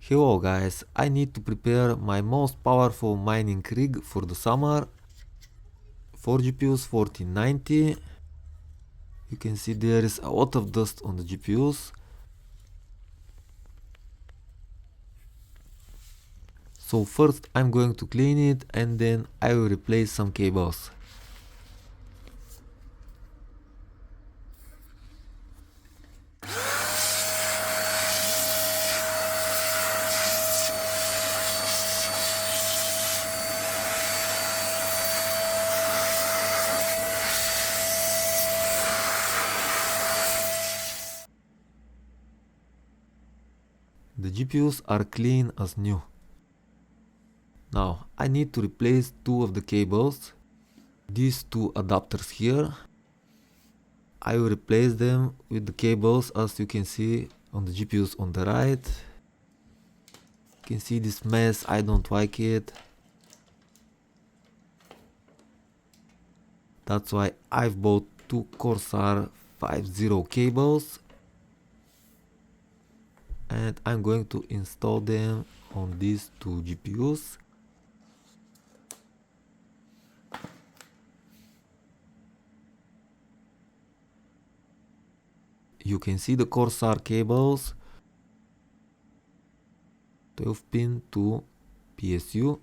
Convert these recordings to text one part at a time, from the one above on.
Hello guys, I need to prepare my most powerful mining rig for the summer. 4 GPUs 1490. You can see there is a lot of dust on the GPUs. So first I'm going to clean it and then I will replace some cables. The GPUs are clean as new. Now I need to replace two of the cables. These two adapters here. I will replace them with the cables as you can see on the GPUs on the right. You can see this mess, I don't like it. That's why I've bought two Corsair 50 cables. And I'm going to install them on these two GPUs. You can see the Corsair cables, 12 pin to PSU.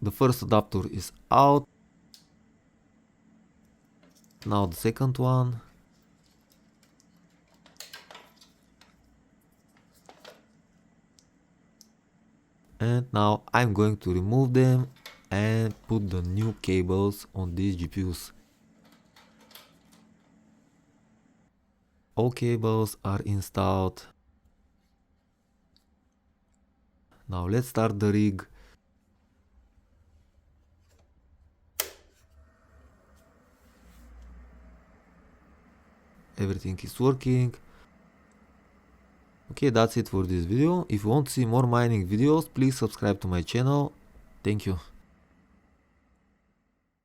The first adapter is out. Now the second one. And now I'm going to remove them and put the new cables on these GPUs. All cables are installed. Now let's start the rig. Everything is working. Okay, that's it for this video. If you want to see more mining videos, please subscribe to my channel. Thank you.